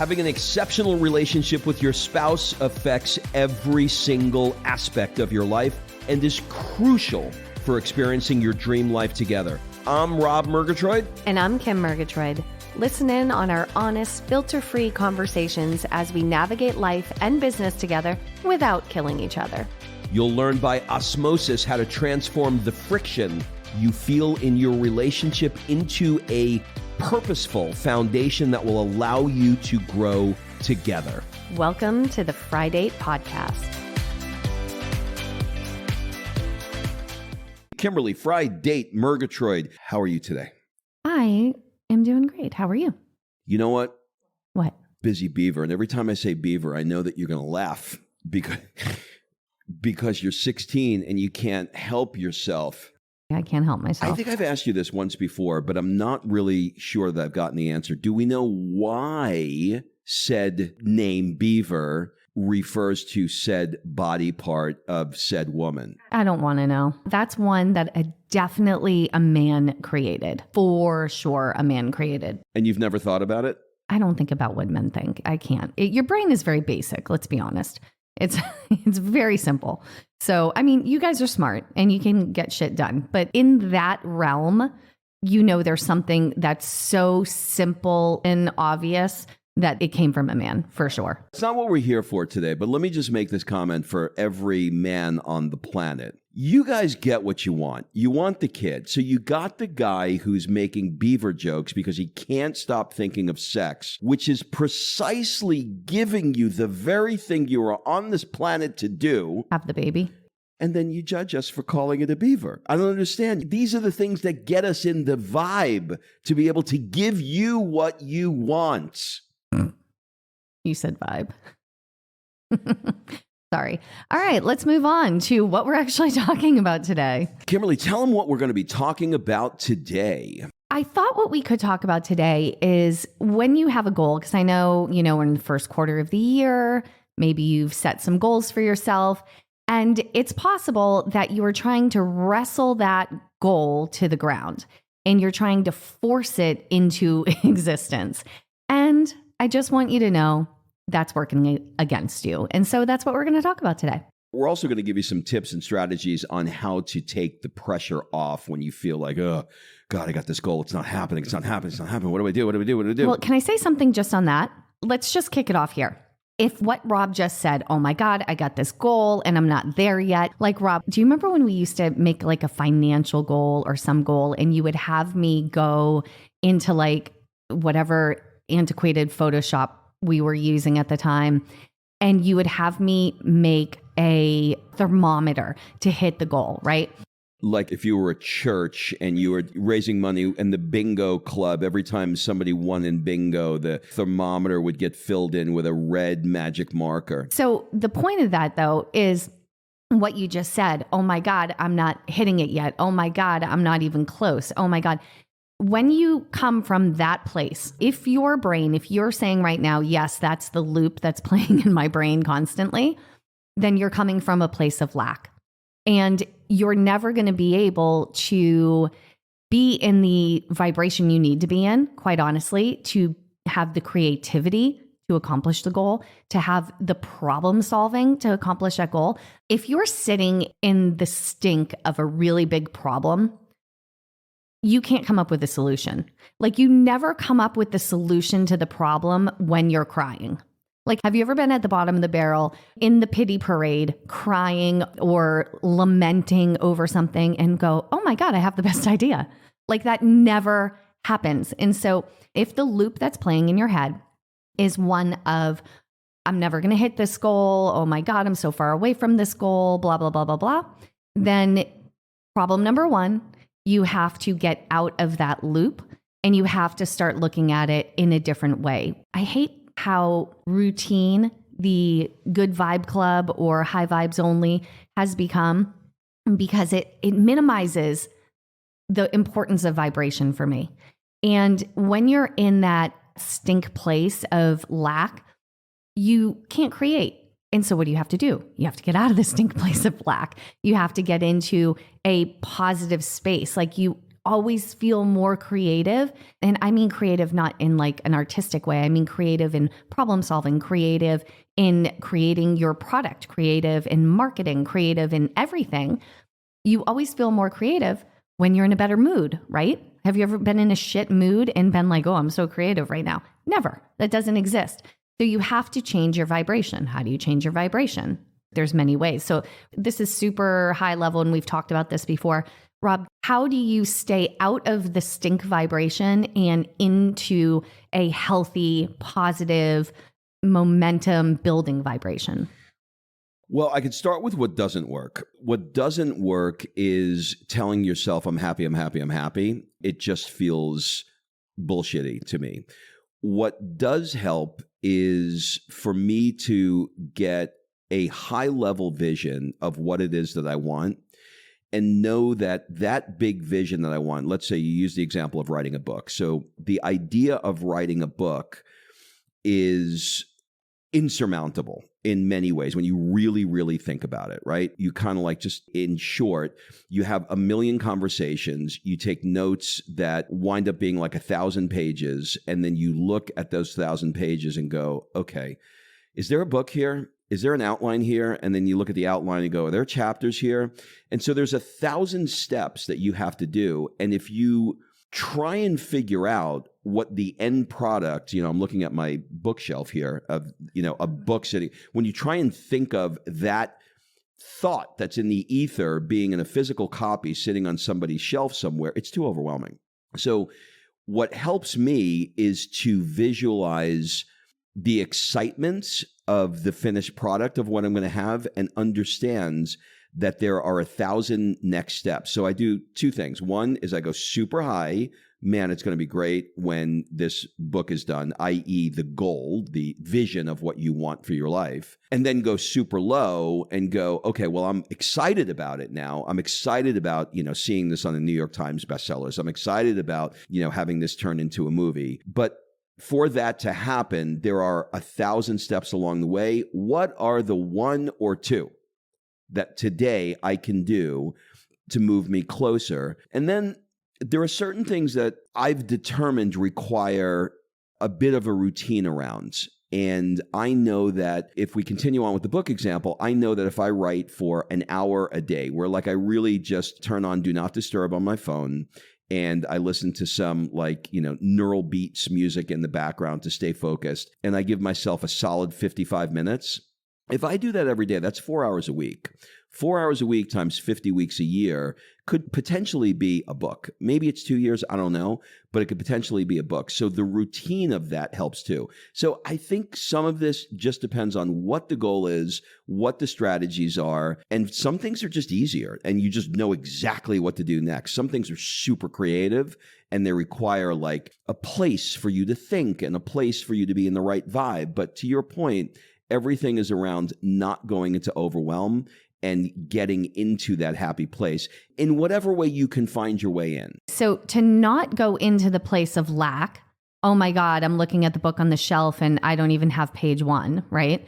Having an exceptional relationship with your spouse affects every single aspect of your life and is crucial for experiencing your dream life together. I'm Rob Murgatroyd. And I'm Kim Murgatroyd. Listen in on our honest, filter-free conversations as we navigate life and business together without killing each other. You'll learn by osmosis how to transform the friction you feel in your relationship into a purposeful foundation that will allow you to grow together. Welcome to the Friday Podcast. Kimberly, Friday Murgatroyd, how are you today? I am doing great. How are you? You know what? What? Busy beaver. And every time I say beaver, I know that you're going to laugh because you're 16 and you can't help yourself. I can't help myself. I think I've asked you this once before, but I'm not really sure that I've gotten the answer. Do we know why said name beaver refers to said body part of said woman? I don't want to know. That's one that definitely a man created. For sure, a man created. And you've never thought about it? I don't think about what men think. I can't. Your brain is very basic, let's be honest. It's very simple. So, I mean, you guys are smart and you can get shit done. But in that realm, you know, there's something that's so simple and obvious that it came from a man, for sure. It's not what we're here for today, but let me just make this comment for every man on the planet. You guys get what you want. You want the kid. So you got the guy who's making beaver jokes because he can't stop thinking of sex, which is precisely giving you the very thing you are on this planet to do. Have the baby. And then you judge us for calling it a beaver. I don't understand. These are the things that get us in the vibe to be able to give you what you want. You said vibe. Sorry. All right, let's move on to what we're actually talking about today. Kimberly, tell them what we're going to be talking about today. I thought what we could talk about today is when you have a goal, because I know, we're in the first quarter of the year, maybe you've set some goals for yourself, and it's possible that you are trying to wrestle that goal to the ground and you're trying to force it into existence. And I just want you to know that's working against you. And so that's what we're going to talk about today. We're also going to give you some tips and strategies on how to take the pressure off when you feel like, oh, God, I got this goal. It's not happening. It's not happening. It's not happening. What do I do? What do I do? What do I do? Well, can I say something just on that? Let's just kick it off here. If what Rob just said, oh my God, I got this goal and I'm not there yet. Like, Rob, do you remember when we used to make like a financial goal or some goal and you would have me go into like whatever antiquated Photoshop we were using at the time, and you would have me make a thermometer to hit the goal, right? Like if you were a church and you were raising money in the bingo club, every time somebody won in bingo, the thermometer would get filled in with a red magic marker. So the point of that, though, is what you just said. Oh my God, I'm not hitting it yet. Oh my God, I'm not even close. Oh my God. When you come from that place, if you're saying right now, yes, that's the loop that's playing in my brain constantly, then you're coming from a place of lack. And you're never going to be able to be in the vibration you need to be in, quite honestly, to have the creativity to accomplish the goal, to have the problem solving to accomplish that goal. If you're sitting in the stink of a really big problem, you can't come up with a solution. Like, you never come up with the solution to the problem when you're crying. Like, have you ever been at the bottom of the barrel in the pity parade, crying or lamenting over something and go, oh my God, I have the best idea? Like, that never happens. And so if the loop that's playing in your head is one of, I'm never going to hit this goal, oh my God, I'm so far away from this goal, blah, blah, blah, blah, blah, then problem number one, you have to get out of that loop and you have to start looking at it in a different way. I hate how routine the Good Vibe Club or High Vibes Only has become, because it minimizes the importance of vibration for me. And when you're in that stink place of lack, you can't create. And so what do you have to do? You have to get out of the stink place of lack. You have to get into a positive space. Like, you always feel more creative. And I mean creative not in like an artistic way. I mean creative in problem solving, creative in creating your product, creative in marketing, creative in everything. You always feel more creative when you're in a better mood, right? Have you ever been in a shit mood and been like, oh, I'm so creative right now? Never. That doesn't exist. So you have to change your vibration. How do you change your vibration? There's many ways. So this is super high level, and we've talked about this before. Rob, how do you stay out of the stink vibration and into a healthy, positive, momentum building vibration? Well, I could start with what doesn't work. What doesn't work is telling yourself, I'm happy, I'm happy, I'm happy. It just feels bullshitty to me. What does help is for me to get a high level vision of what it is that I want and know that that big vision that I want, let's say you use the example of writing a book. So the idea of writing a book is insurmountable in many ways when you really, really think about it, right? You kind of like, just in short, you have a million conversations, you take notes that wind up being like 1,000 pages, and then you look at those 1,000 pages and go, okay, is there a book here? Is there an outline here? And then you look at the outline and go, are there chapters here? And so there's 1,000 steps that you have to do. And if you try and figure out what the end product, I'm looking at my bookshelf here of, a book sitting. When you try and think of that thought that's in the ether being in a physical copy sitting on somebody's shelf somewhere, it's too overwhelming. So what helps me is to visualize the excitement of the finished product of what I'm going to have and understands that there are 1,000 next steps. So I do two things. One is I go super high. Man, it's going to be great when this book is done, i.e. the goal, the vision of what you want for your life, and then go super low and go, okay, well, I'm excited about it now. I'm excited about, seeing this on the New York Times bestsellers. I'm excited about, having this turn into a movie. But for that to happen, there are 1,000 steps along the way. What are the one or two that today I can do to move me closer? And then there are certain things that I've determined require a bit of a routine around. And I know that if we continue on with the book example, I know that if I write for an hour a day, where like I really just turn on Do Not Disturb on my phone, and I listen to some neural beats music in the background to stay focused, and I give myself a solid 55 minutes. If I do that every day, that's 4 hours a week. 4 hours a week times 50 weeks a year could potentially be a book. Maybe it's 2 years, I don't know, but it could potentially be a book. So the routine of that helps too. So I think some of this just depends on what the goal is, what the strategies are, and some things are just easier and you just know exactly what to do next. Some things are super creative and they require like a place for you to think and a place for you to be in the right vibe. But to your point, everything is around not going into overwhelm and getting into that happy place in whatever way you can find your way in. So to not go into the place of lack, oh my God, I'm looking at the book on the shelf and I don't even have page 1, right?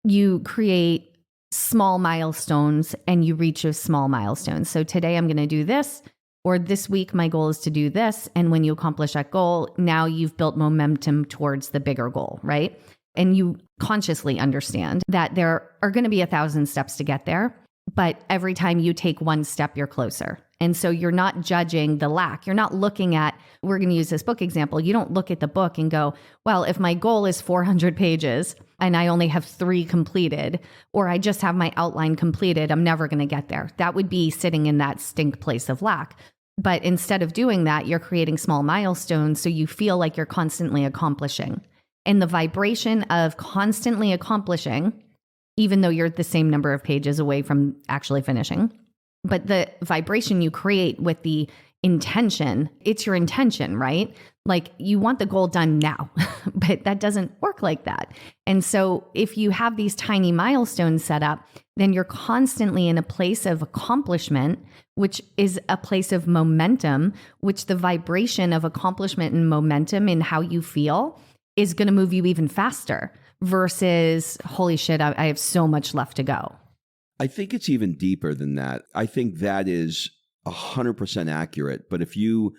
You create small milestones and you reach those small milestones. So today I'm going to do this, or this week my goal is to do this. And when you accomplish that goal, now you've built momentum towards the bigger goal, right? And you consciously understand that there are going to be 1,000 steps to get there, but every time you take one step, you're closer. And so you're not judging the lack. You're not looking at, we're going to use this book example. You don't look at the book and go, well, if my goal is 400 pages and I only have 3 completed, or I just have my outline completed, I'm never going to get there. That would be sitting in that stink place of lack. But instead of doing that, you're creating small milestones so you feel like you're constantly accomplishing. And the vibration of constantly accomplishing, even though you're the same number of pages away from actually finishing, but the vibration you create with the intention, it's your intention, right? Like you want the goal done now, but that doesn't work like that. And so if you have these tiny milestones set up, then you're constantly in a place of accomplishment, which is a place of momentum, which the vibration of accomplishment and momentum in how you feel is going to move you even faster versus, holy shit, I have so much left to go. I think it's even deeper than that. I think that is 100% accurate. But if you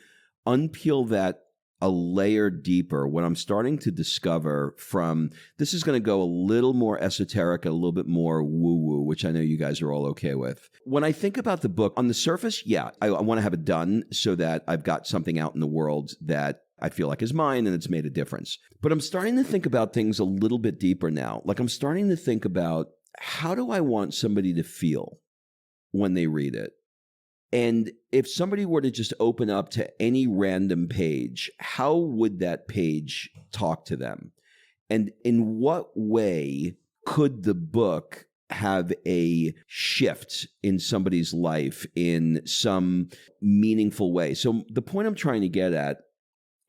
unpeel that a layer deeper, what I'm starting to discover from this is going to go a little more esoteric, a little bit more woo-woo, which I know you guys are all okay with. When I think about the book, on the surface, yeah, I want to have it done so that I've got something out in the world that I feel like is mine and it's made a difference. But I'm starting to think about things a little bit deeper now. Like I'm starting to think about how do I want somebody to feel when they read it? And if somebody were to just open up to any random page, how would that page talk to them? And in what way could the book have a shift in somebody's life in some meaningful way? So the point I'm trying to get at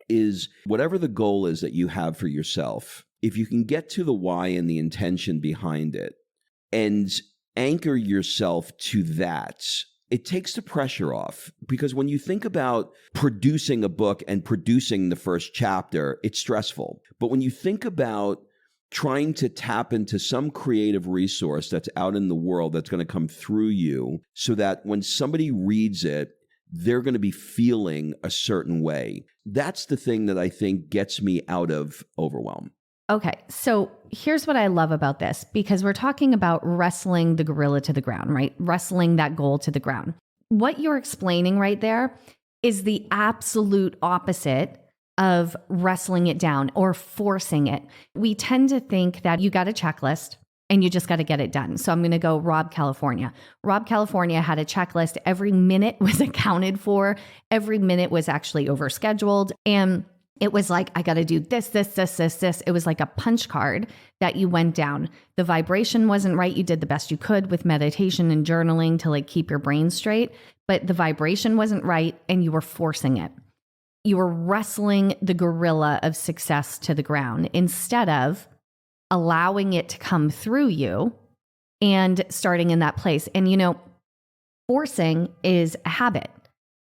is whatever the goal is that you have for yourself, if you can get to the why and the intention behind it and anchor yourself to that, it takes the pressure off. Because when you think about producing a book and producing the first chapter, it's stressful. But when you think about trying to tap into some creative resource that's out in the world that's going to come through you so that when somebody reads it, they're going to be feeling a certain way. That's the thing that I think gets me out of overwhelm. Okay, so here's what I love about this, because we're talking about wrestling the gorilla to the ground, right? Wrestling that goal to the ground. What you're explaining right there is the absolute opposite of wrestling it down or forcing it. We tend to think that you got a checklist and you just got to get it done. So I'm going to go Rob California. Rob California had a checklist. Every minute was accounted for. Every minute was actually overscheduled. And it was like, I got to do this. It was like a punch card that you went down. The vibration wasn't right. You did the best you could with meditation and journaling to like keep your brain straight, but the vibration wasn't right and you were forcing it. You were wrestling the gorilla of success to the ground instead of allowing it to come through you and starting in that place. And you know, forcing is a habit.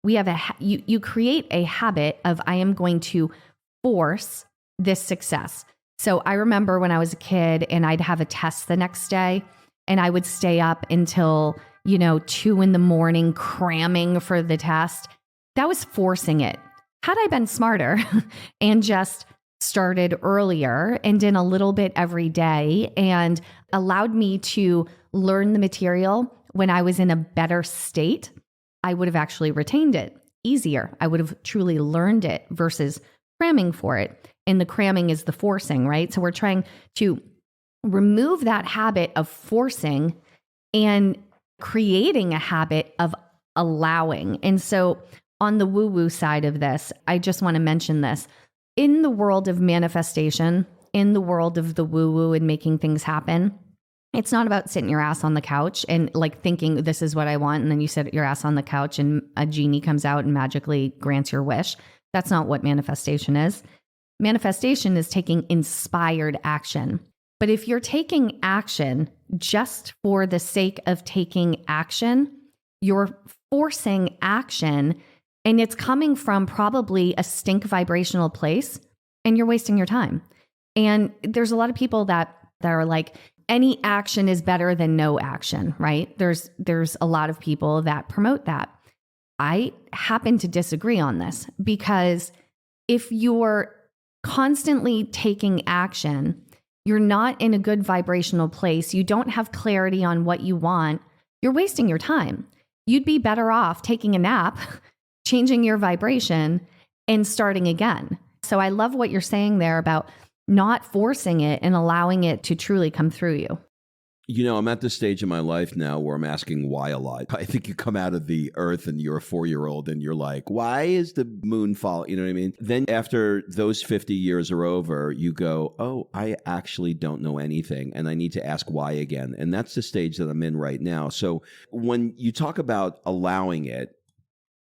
We have you create a habit of I am going to force this success. So I remember when I was a kid and I'd have a test the next day and I would stay up until, 2 a.m. cramming for the test. That was forcing it. Had I been smarter and just started earlier and did a little bit every day and allowed me to learn the material when I was in a better state, I would have actually retained it easier. I would have truly learned it versus cramming for it. And the cramming is the forcing, right? So we're trying to remove that habit of forcing and creating a habit of allowing. And so on the woo-woo side of this, I just want to mention this. In the world of manifestation, in the world of the woo-woo and making things happen, it's not about sitting your ass on the couch and like thinking this is what I want. And then you sit your ass on the couch and a genie comes out and magically grants your wish. That's not what manifestation is. Manifestation is taking inspired action. But if you're taking action just for the sake of taking action, you're forcing action and it's coming from probably a stink vibrational place and you're wasting your time. And there's a lot of people that are like, any action is better than no action, right? There's a lot of people that promote that. I happen to disagree on this because if you're constantly taking action, you're not in a good vibrational place, you don't have clarity on what you want, you're wasting your time. You'd be better off taking a nap, changing your vibration, and starting again. So I love what you're saying there about not forcing it and allowing it to truly come through you. I'm at this stage in my life now where I'm asking why a lot. I think you come out of the earth and you're a 4-year-old and you're like, why is the moon fall? You know what I mean? Then after those 50 years are over, you go, oh, I actually don't know anything and I need to ask why again. And that's the stage that I'm in right now. So when you talk about allowing it,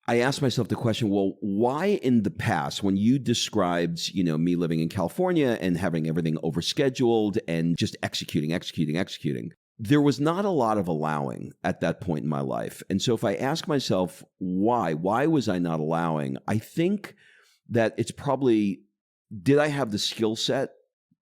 I asked myself the question, well, why in the past, when you described, me living in California and having everything overscheduled and just executing, there was not a lot of allowing at that point in my life. And so if I ask myself, why was I not allowing? I think that it's probably, did I have the skill set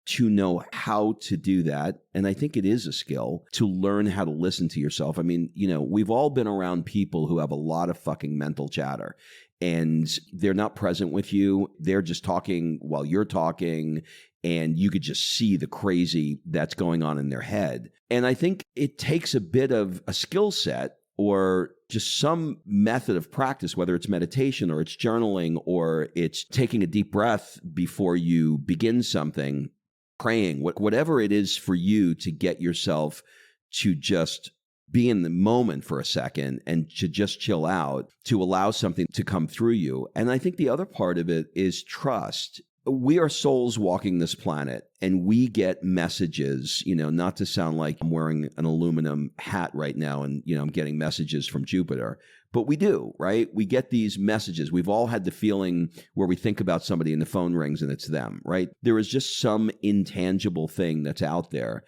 to know how to do that. And I think it is a skill to learn how to listen to yourself. I mean, we've all been around people who have a lot of fucking mental chatter and they're not present with you. They're just talking while you're talking, and you could just see the crazy that's going on in their head. And I think it takes a bit of a skill set or just some method of practice, whether it's meditation or it's journaling or it's taking a deep breath before you begin something, praying, whatever it is for you to get yourself to just be in the moment for a second and to just chill out, to allow something to come through you. And I think the other part of it is trust. We are souls walking this planet, and we get messages, not to sound like I'm wearing an aluminum hat right now and, I'm getting messages from Jupiter, but we do, right? We get these messages. We've all had the feeling where we think about somebody and the phone rings and it's them, right? There is just some intangible thing that's out there.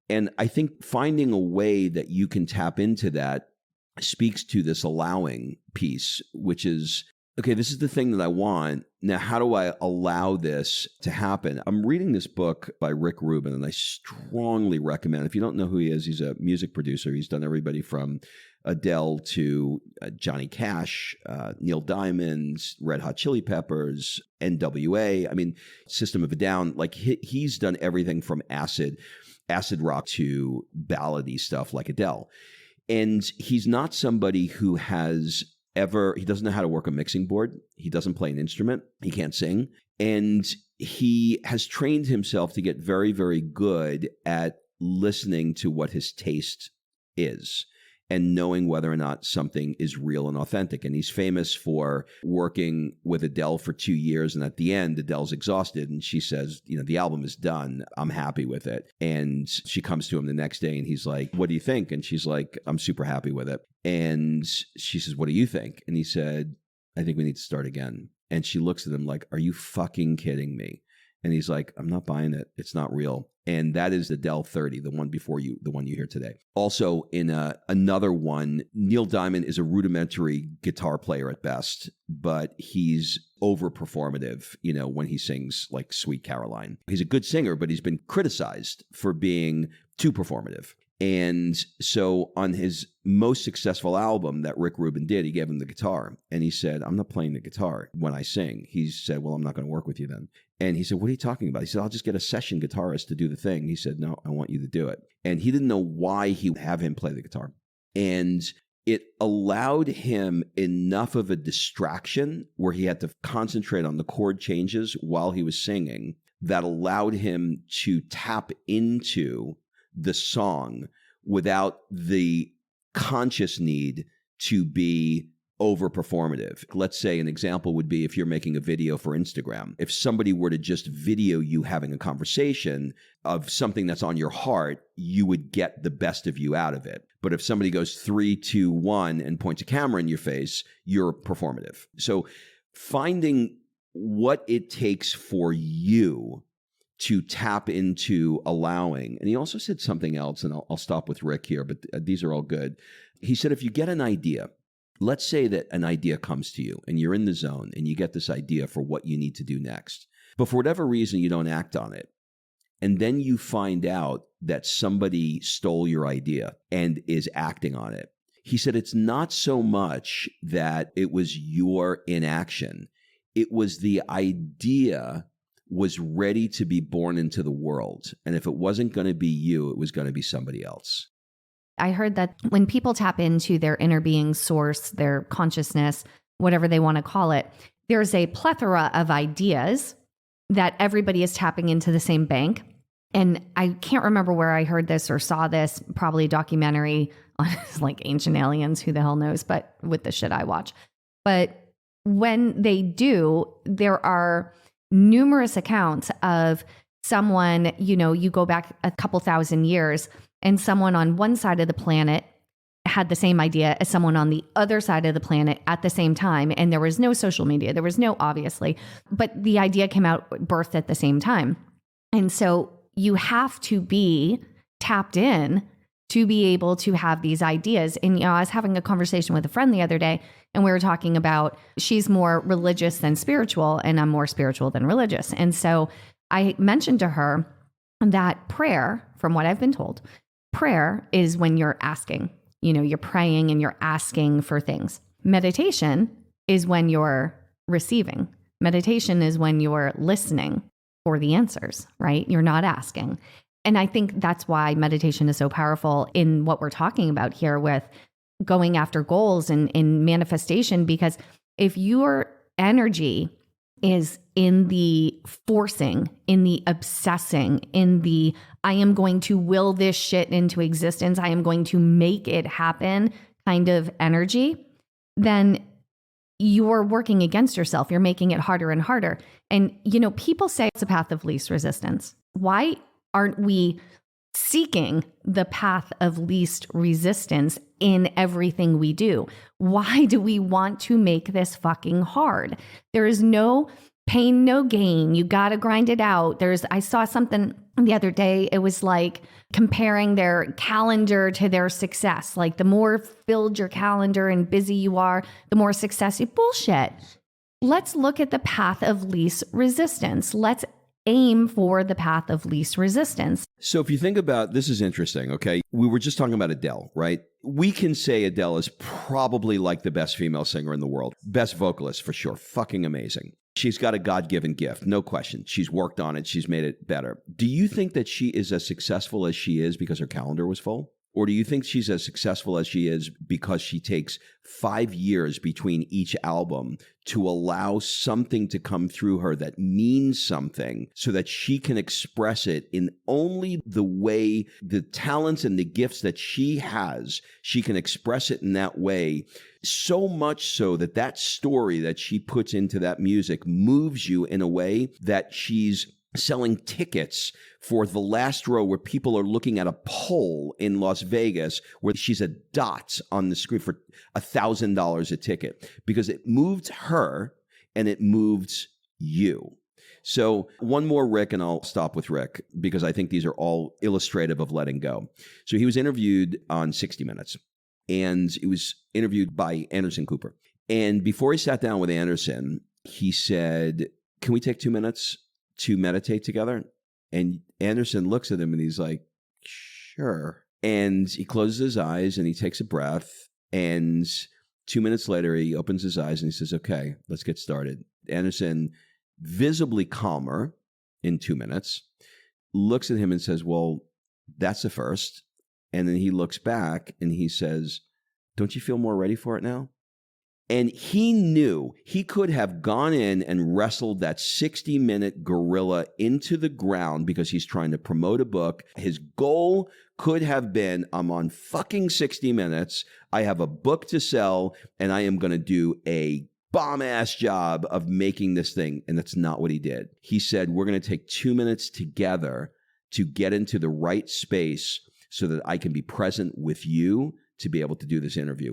And I think finding a way that you can tap into that speaks to this allowing piece, which is, okay, this is the thing that I want. Now, how do I allow this to happen? I'm reading this book by Rick Rubin, and I strongly recommend, if you don't know who he is, he's a music producer. He's done everybody from Adele to Johnny Cash, Neil Diamond, Red Hot Chili Peppers, NWA. I mean, System of a Down. Like he's done everything from acid rock to ballady stuff like Adele. And he's not somebody who has he doesn't know how to work a mixing board. He doesn't play an instrument. He can't sing. And he has trained himself to get very, very good at listening to what his taste is and knowing whether or not something is real and authentic. And he's famous for working with Adele for 2 years. And at the end, Adele's exhausted. And she says, the album is done. I'm happy with it. And she comes to him the next day and he's like, what do you think? And she's like, I'm super happy with it. And she says, what do you think? And he said, I think we need to start again. And she looks at him like, are you fucking kidding me? And he's like, I'm not buying it. It's not real. And that is the Adele 30, the one you hear today. Also, in another one, Neil Diamond is a rudimentary guitar player at best, but he's over performative, when he sings like Sweet Caroline. He's a good singer, but he's been criticized for being too performative. And so on his most successful album that Rick Rubin did, he gave him the guitar. And he said, I'm not playing the guitar when I sing. He said, well, I'm not going to work with you then. And he said, what are you talking about? He said, I'll just get a session guitarist to do the thing. He said, no, I want you to do it. And he didn't know why he would have him play the guitar. And it allowed him enough of a distraction where he had to concentrate on the chord changes while he was singing that allowed him to tap into the song without the conscious need to be over performative. Let's say an example would be if you're making a video for Instagram. If somebody were to just video you having a conversation of something that's on your heart, you would get the best of you out of it. But if somebody goes 3, 2, 1 and points a camera in your face, you're performative. So finding what it takes for you to tap into allowing. And he also said something else, and I'll stop with Rick here, but these are all good. He said, if you get an idea, let's say that an idea comes to you and you're in the zone and you get this idea for what you need to do next, but for whatever reason, you don't act on it. And then you find out that somebody stole your idea and is acting on it. He said, it's not so much that it was your inaction. It was the idea was ready to be born into the world. And if it wasn't going to be you, it was going to be somebody else. I heard that when people tap into their inner being source, their consciousness, whatever they want to call it, there's a plethora of ideas that everybody is tapping into the same bank. And I can't remember where I heard this or saw this, probably a documentary on like ancient aliens, who the hell knows, but with the shit I watch. But when they do, there are numerous accounts of someone, you go back a couple thousand years and someone on one side of the planet had the same idea as someone on the other side of the planet at the same time. And there was no social media. There was no, obviously, but the idea came out birthed at the same time. And so you have to be tapped in to be able to have these ideas. And, I was having a conversation with a friend the other day, and we were talking about she's more religious than spiritual, and I'm more spiritual than religious. And so I mentioned to her that prayer, from what I've been told, prayer is when you're asking, you're praying and you're asking for things. Meditation is when you're receiving. Meditation is when you're listening for the answers, right? You're not asking. And I think that's why meditation is so powerful in what we're talking about here with going after goals and in manifestation, because if your energy is in the forcing, in the obsessing, in the I am going to will this shit into existence, I am going to make it happen kind of energy, then you're working against yourself. You're making it harder and harder. And, people say it's a path of least resistance. Why aren't we seeking the path of least resistance in everything we do? Why do we want to make this fucking hard? There is no pain, no gain. You got to grind it out. I saw something the other day. It was like comparing their calendar to their success. Like the more filled your calendar and busy you are, the more success you bullshit. Let's look at the path of least resistance. Let's aim for the path of least resistance. So if you think about, this is interesting, okay? We were just talking about Adele, right? We can say Adele is probably like the best female singer in the world. Best vocalist for sure. Fucking amazing. She's got a God-given gift, no question. She's worked on it. She's made it better. Do you think that she is as successful as she is because her calendar was full? Or do you think she's as successful as she is because she takes 5 years between each album to allow something to come through her that means something so that she can express it in only the way, the talents and the gifts that she has, she can express it in that way, so much so that that story that she puts into that music moves you in a way that she's selling tickets for the last row where people are looking at a pole in Las Vegas where she's a dot on the screen for $1,000 a ticket because it moved her and it moved you. So one more Rick, and I'll stop with Rick because I think these are all illustrative of letting go. So he was interviewed on 60 Minutes and he was interviewed by Anderson Cooper. And before he sat down with Anderson, he said, "Can we take 2 minutes to meditate together?" And Anderson looks at him and he's like, "Sure." And he closes his eyes and he takes a breath. And 2 minutes later, he opens his eyes and he says, "Okay, let's get started." Anderson, visibly calmer in 2 minutes, looks at him and says, "Well, that's the first." And then he looks back and he says, "Don't you feel more ready for it now?" And he knew he could have gone in and wrestled that 60-minute gorilla into the ground because he's trying to promote a book. His goal could have been, I'm on fucking 60 Minutes. I have a book to sell, and I am going to do a bomb-ass job of making this thing. And that's not what he did. He said, we're going to take 2 minutes together to get into the right space so that I can be present with you to be able to do this interview.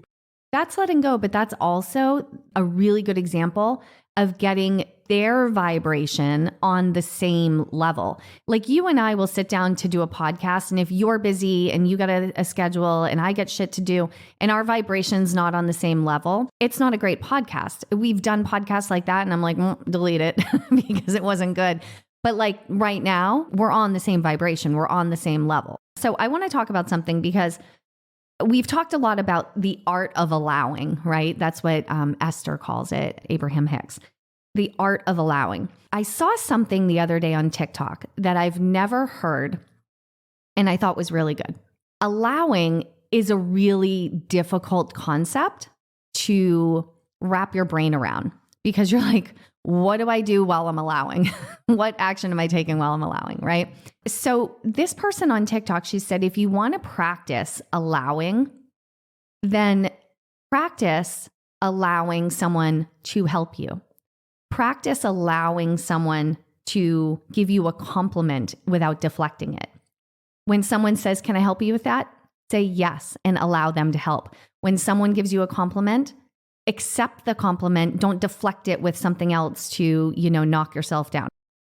That's letting go, but that's also a really good example of getting their vibration on the same level. Like you and I will sit down to do a podcast, and if you're busy and you got a schedule and I get shit to do and our vibration's not on the same level, it's not a great podcast. We've done podcasts like that and I'm like, delete it because it wasn't good. But like right now, we're on the same vibration. We're on the same level. So I want to talk about something because we've talked a lot about the art of allowing, right? That's what Esther calls it, Abraham Hicks, the art of allowing. I saw something the other day on TikTok that I've never heard and I thought was really good. Allowing is a really difficult concept to wrap your brain around because you're like, what do I do while I'm allowing? What action am I taking while I'm allowing, right? So this person on TikTok, she said, if you want to practice allowing, then practice allowing someone to help you. Practice allowing someone to give you a compliment without deflecting it. When someone says, "Can I help you with that?" Say yes and allow them to help. When someone gives you a compliment, accept the compliment. Don't deflect it with something else to, knock yourself down.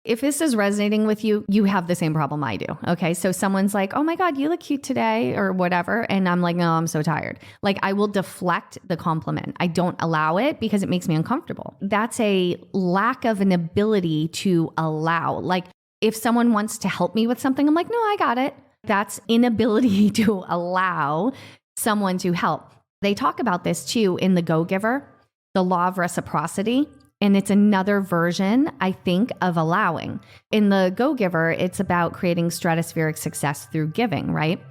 If this is resonating with you, you have the same problem I do. Okay. So someone's like, "Oh my God, you look cute today," or whatever. And I'm like, "No, I'm so tired." Like I will deflect the compliment. I don't allow it because it makes me uncomfortable. That's a lack of an ability to allow. Like if someone wants to help me with something, I'm like, no, I got it. That's inability to allow someone to help. They talk about this too in The Go-Giver, the law of reciprocity. And it's another version, I think, of allowing. In The Go-Giver, it's about creating stratospheric success through giving, right?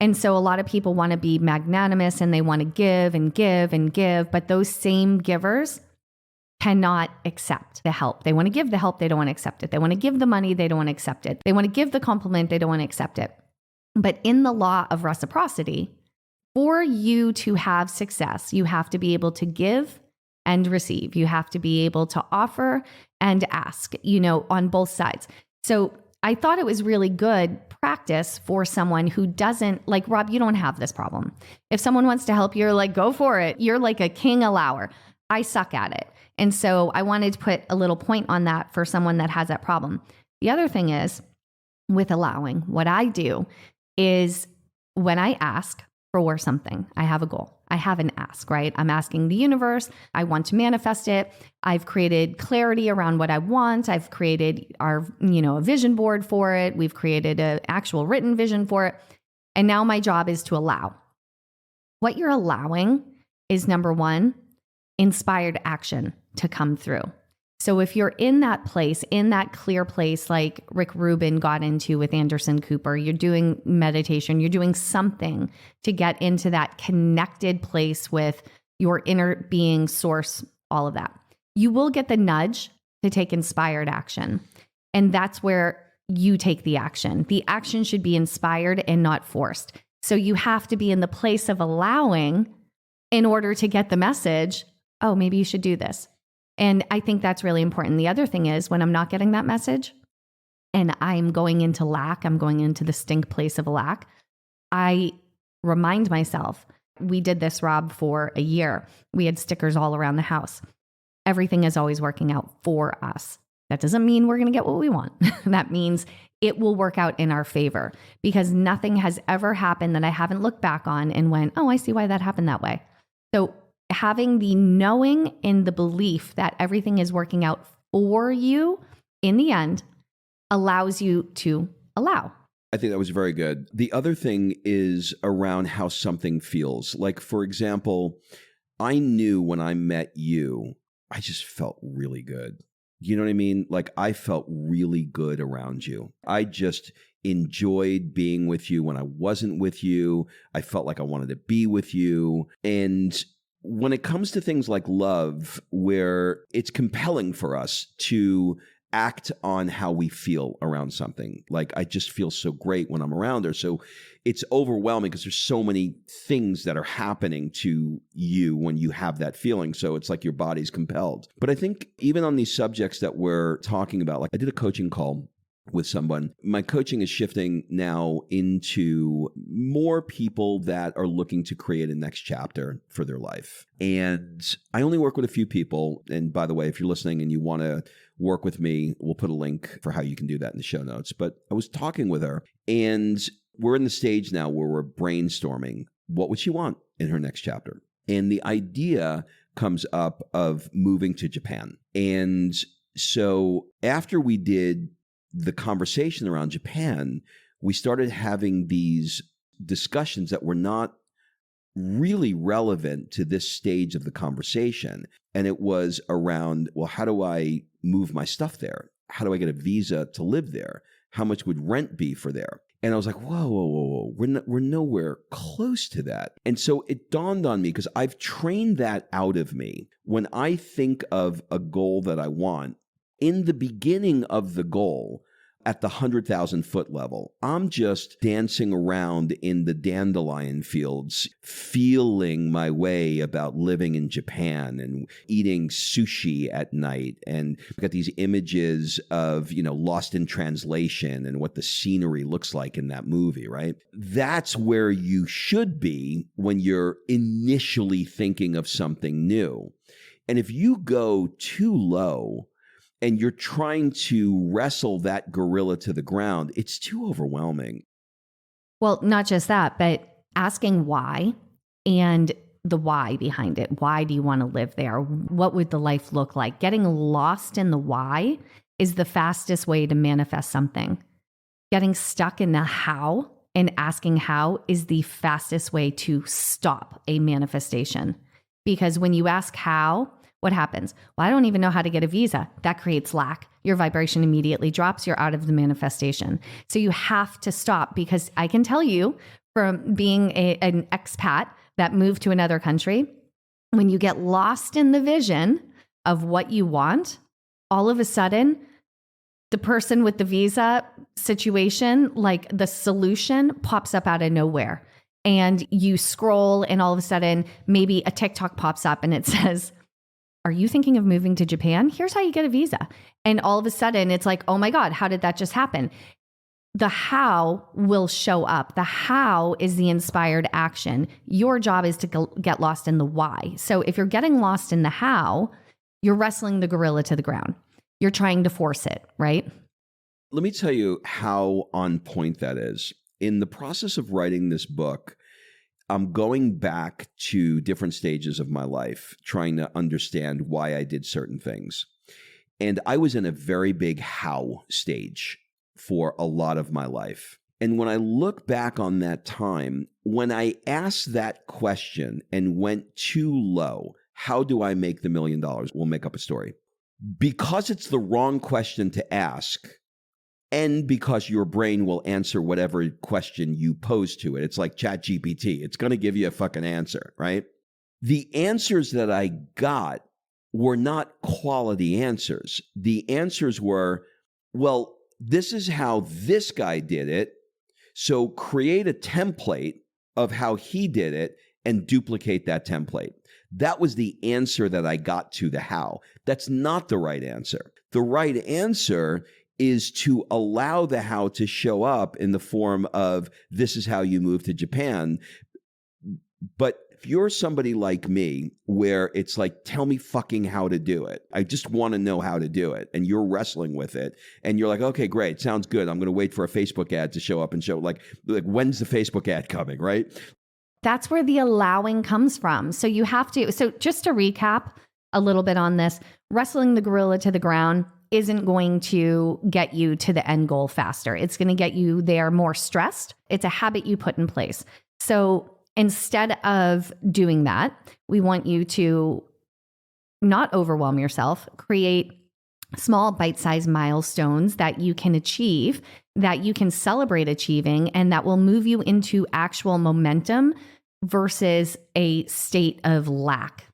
And so a lot of people want to be magnanimous and they want to give and give and give, but those same givers cannot accept the help. They want to give the help, they don't want to accept it. They want to give the money, they don't want to accept it. They want to give the compliment, they don't want to accept it. But in the law of reciprocity, for you to have success, you have to be able to give and receive. You have to be able to offer and ask, on both sides. So I thought it was really good practice for someone who doesn't, like Rob, you don't have this problem. If someone wants to help, you're like, go for it. You're like a king allower. I suck at it. And so I wanted to put a little point on that for someone that has that problem. The other thing is with allowing, what I do is when I ask for something, I have a goal. I have an ask, right? I'm asking the universe. I want to manifest it. I've created clarity around what I want. I've created a vision board for it. We've created an actual written vision for it. And now my job is to allow. What you're allowing is, number one, inspired action to come through. So if you're in that place, in that clear place, like Rick Rubin got into with Anderson Cooper, you're doing meditation, you're doing something to get into that connected place with your inner being, source, all of that. You will get the nudge to take inspired action. And that's where you take the action. The action should be inspired and not forced. So you have to be in the place of allowing in order to get the message, oh, maybe you should do this. And I think that's really important. The other thing is when I'm not getting that message and I'm going into lack, I'm going into the stink place of lack, I remind myself, we did this, Rob, for a year. We had stickers all around the house. Everything is always working out for us. That doesn't mean we're going to get what we want. That means it will work out in our favor because nothing has ever happened that I haven't looked back on and went, oh, I see why that happened that way. So having the knowing and the belief that everything is working out for you in the end allows you to allow. I think that was very good. The other thing is around how something feels. Like, for example, I knew when I met you, I just felt really good. You know what I mean? Like, I felt really good around you. I just enjoyed being with you when I wasn't with you. I felt like I wanted to be with you. And when it comes to things like love, where it's compelling for us to act on how we feel around something, like I just feel so great when I'm around her. So it's overwhelming because there's so many things that are happening to you when you have that feeling. So it's like your body's compelled. But I think even on these subjects that we're talking about, like I did a coaching call with someone. My coaching is shifting now into more people that are looking to create a next chapter for their life. And I only work with a few people. And by the way, if you're listening and you want to work with me, we'll put a link for how you can do that in the show notes. But I was talking with her and we're in the stage now where we're brainstorming what would she want in her next chapter. And the idea comes up of moving to Japan. And so after we did the conversation around Japan, we started having these discussions that were not really relevant to this stage of the conversation. And it was around, well, how do I move my stuff there? How do I get a visa to live there? How much would rent be for there? And I was like, whoa. We're nowhere close to that. And so it dawned on me, because I've trained that out of me. When I think of a goal that I want, in the beginning of the goal, at the 100,000 foot level, I'm just dancing around in the dandelion fields, feeling my way about living in Japan and eating sushi at night. And I've got these images of, Lost in Translation and what the scenery looks like in that movie, right? That's where you should be when you're initially thinking of something new. And if you go too low, and you're trying to wrestle that gorilla to the ground, it's too overwhelming. Well, not just that, but asking why and the why behind it. Why do you want to live there? What would the life look like? Getting lost in the why is the fastest way to manifest something. Getting stuck in the how and asking how is the fastest way to stop a manifestation. Because when you ask how, what happens? Well, I don't even know how to get a visa. That creates lack. Your vibration immediately drops. You're out of the manifestation. So you have to stop, because I can tell you from being an expat that moved to another country, when you get lost in the vision of what you want, all of a sudden, the person with the visa situation, like the solution pops up out of nowhere. And you scroll and all of a sudden, maybe a TikTok pops up and it says, are you thinking of moving to Japan? Here's how you get a visa. And all of a sudden it's like, oh my God, how did that just happen? The how will show up. The how is the inspired action. Your job is to get lost in the why. So if you're getting lost in the how, you're wrestling the gorilla to the ground. You're trying to force it, right? Let me tell you how on point that is. In the process of writing this book, I'm going back to different stages of my life, trying to understand why I did certain things. And I was in a very big how stage for a lot of my life. And when I look back on that time, when I asked that question and went too low, how do I make the $1 million? We'll make up a story. Because it's the wrong question to ask, and because your brain will answer whatever question you pose to it. It's like ChatGPT. It's going to give you a fucking answer, right? The answers that I got were not quality answers. The answers were, well, this is how this guy did it. So create a template of how he did it and duplicate that template. That was the answer that I got to the how. That's not the right answer. The right answer is to allow the how to show up in the form of, this is how you move to Japan. But if you're somebody like me, where it's like, tell me fucking how to do it. I just want to know how to do it. And you're wrestling with it. And you're like, okay, great. Sounds good. I'm going to wait for a Facebook ad to show up and show like when's the Facebook ad coming, right? That's where the allowing comes from. So you have to, so just to recap a little bit on this, wrestling the gorilla to the ground isn't going to get you to the end goal faster. It's going to get you there more stressed. It's a habit you put in place. So instead of doing that, we want you to not overwhelm yourself, create small bite-sized milestones that you can achieve, that you can celebrate achieving, and that will move you into actual momentum versus a state of lack.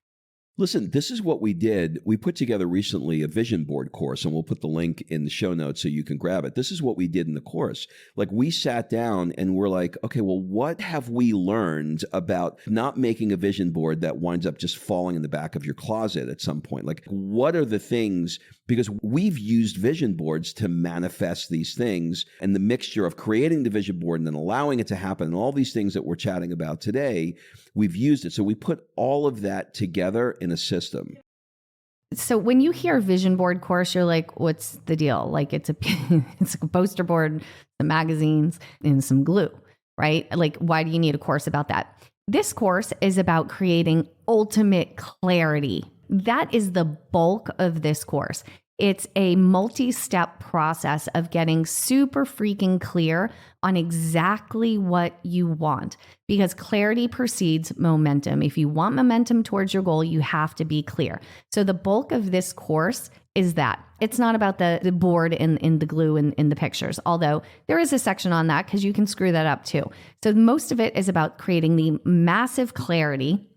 Listen, this is what we did. We put together recently a vision board course, and we'll put the link in the show notes so you can grab it. This is what we did in the course. Like, we sat down and we're like, okay, well, what have we learned about not making a vision board that winds up just falling in the back of your closet at some point? Like, what are the things, because we've used vision boards to manifest these things, and the mixture of creating the vision board and then allowing it to happen and all these things that we're chatting about today, we've used it. So we put all of that together in a system. So when you hear vision board course, you're like, what's the deal? Like it's a poster board, some magazines, and some glue, right? Like, why do you need a course about that? This course is about creating ultimate clarity. That is the bulk of this course. It's a multi-step process of getting super freaking clear on exactly what you want, because clarity precedes momentum. If you want momentum towards your goal, you have to be clear. So the bulk of this course is that. It's not about the board and the glue in the pictures, although there is a section on that because you can screw that up too. So most of it is about creating the massive clarity.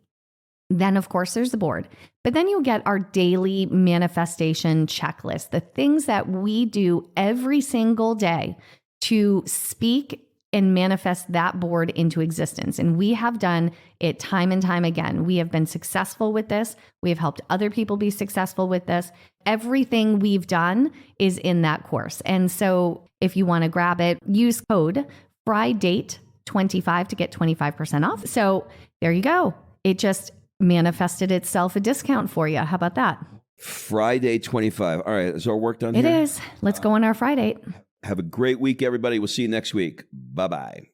Then, of course, there's the board. But then you'll get our daily manifestation checklist, the things that we do every single day to speak and manifest that board into existence. And we have done it time and time again. We have been successful with this. We have helped other people be successful with this. Everything we've done is in that course. And so if you want to grab it, use code FRIDATE25 to get 25% off. So there you go. It just manifested itself a discount for you. How about that? Friday 25. All right. Is our work done here? It is. Let's go on our Friday. Have a great week, everybody. We'll see you next week. Bye-bye.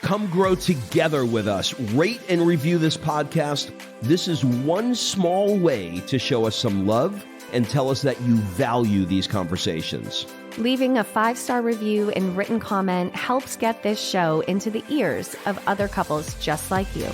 Come grow together with us. Rate and review this podcast. This is one small way to show us some love and tell us that you value these conversations. Leaving a 5-star review and written comment helps get this show into the ears of other couples just like you.